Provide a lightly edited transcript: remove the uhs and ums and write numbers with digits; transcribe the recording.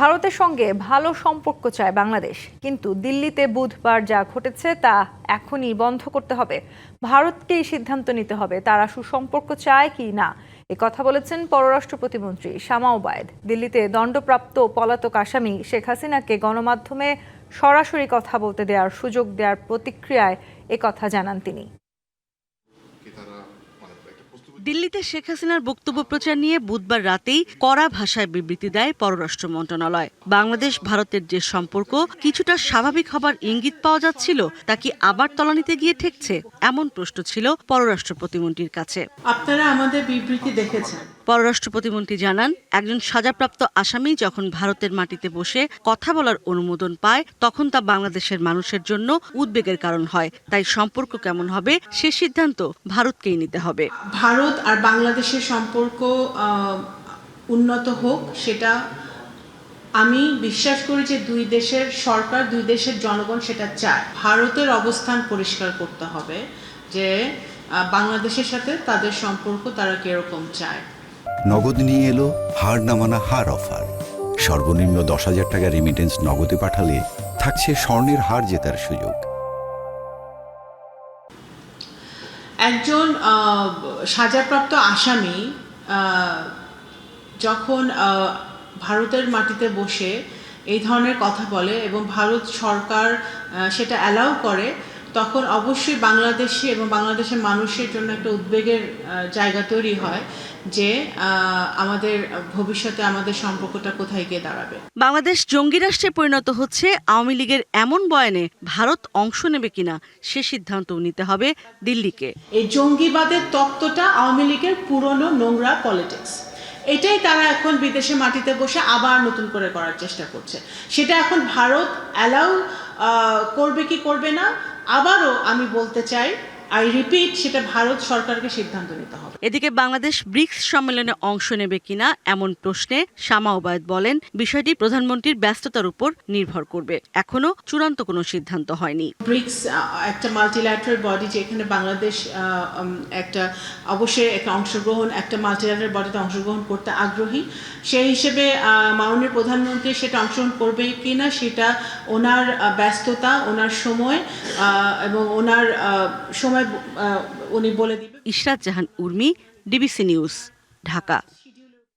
ভারতের সঙ্গে ভালো সম্পর্ক চায় বাংলাদেশ, কিন্তু দিল্লিতে বুধবার যা ঘটেছে তা এখনই বন্ধ করতে হবে। ভারতকেই সিদ্ধান্ত নিতে হবে তারা সুসম্পর্ক চায় কি না। কথা বলেছেন পররাষ্ট্র প্রতিমন্ত্রী শামা ওবায়দ। দিল্লিতে দণ্ডপ্রাপ্ত পলাতক আসামি শেখ হাসিনাকে গণমাধ্যমে সরাসরি কথা বলতে দেওয়ার সুযোগ দেওয়ার প্রতিক্রিয়ায় কথা জানান তিনি। দিল্লিতে শেখ হাসিনার বক্তব্য প্রচার নিয়ে বুধবার রাতেই কড়া ভাষায় বিবৃতি দেয় পররাষ্ট্র মন্ত্রণালয়। বাংলাদেশ ভারতের যে সম্পর্ক কিছুটা স্বাভাবিক হবার ইঙ্গিত পাওয়া যাচ্ছিল, তা কি আবার তলানিতে গিয়ে ঠেকছে, এমন প্রশ্ন ছিল পররাষ্ট্র প্রতিমন্ত্রীর কাছে। আপনারা আমাদের বিবৃতি দেখেছেন। পররাষ্ট্র প্রতিমন্ত্রী জানান, একজন সাজাপ্রাপ্ত আসামি যখন ভারতের মাটিতে বসে কথা বলার অনুমোদন পায়, তখন তা বাংলাদেশের মানুষের জন্য উদ্বেগের কারণ হয়। তাই সম্পর্ক কেমন হবে সে সিদ্ধান্ত ভারতকেই নিতে হবে। ভারত আর বাংলাদেশের সম্পর্ক উন্নত হোক, সেটা আমি বিশ্বাস করি যে দুই দেশের সরকার, দুই দেশের জনগণ সেটা চায়। ভারতের অবস্থান পরিষ্কার করতে হবে যে বাংলাদেশের সাথে তাদের সম্পর্ক তারা কিরকম চায়। নগদ নিয়ে এলো হার না মানা হার অফার। সর্বনিম্ন 10,000 টাকা রেমিটেন্স নগদে পাঠালে থাকছে স্বর্ণের হার জেতার সুযোগ। একজন সাজাপ্রাপ্ত আসামি যখন ভারতের মাটিতে বসে এই ধরনের কথা বলে এবং ভারত সরকার সেটা অ্যালাউ করে, তখন অবশ্যই বাংলাদেশি এবং বাংলাদেশের মানুষের জন্য একটা উদ্বেগের জায়গা তৈরি হয় যে আমাদের ভবিষ্যতে আমাদের সম্পর্কটা কোথায় গিয়ে দাঁড়াবে। বাংলাদেশ জঙ্গি রাষ্ট্রে পরিণত হচ্ছে আওয়ামী লীগের এমন বয়ানে ভারত অংশ নেবে কিনা সে সিদ্ধান্তও নিতে হবে দিল্লিকে। এই জঙ্গিবাদের তত্ত্বটা আওয়ামী লীগের পুরনো নোংরা পলিটিক্স, এটাই তারা এখন বিদেশে মাটিতে বসে আবার নতুন করে করার চেষ্টা করছে। সেটা এখন ভারত অ্যালাউ করবে কি করবে না, আবারও আমি বলতে চাই, আই রিপিট, সেটা ভারত সরকারকে সিদ্ধান্ত নিতে হবে। এদিকে বাংলাদেশ ব্রিক্স সম্মেলনে অংশ নেবে কিনা এমন প্রশ্নে শামা ওবায়দ বলেন, বিষয়টি প্রধানমন্ত্রীর ব্যস্ততার উপর নির্ভর করবে। এখনো চূড়ান্ত কোনো সিদ্ধান্ত হয়নি। ব্রিক্স একটা মাল্টিল্যাটারাল বডি, যেখানে বাংলাদেশ একটা অবশ্যই একটা অংশগ্রহণ, একটা মাল্টিল্যাটারাল বডিতে অংশগ্রহণ করতে আগ্রহী। সেই হিসেবে মাননীয় প্রধানমন্ত্রী সেটা অংশগ্রহণ করবে কিনা সেটা ওনার ব্যস্ততা, ওনার সময় এবং ওনার সময় উনি বলে দিবেন। ইশরাত জাহান উর্মি, ডিবিসি নিউজ, ঢাকা।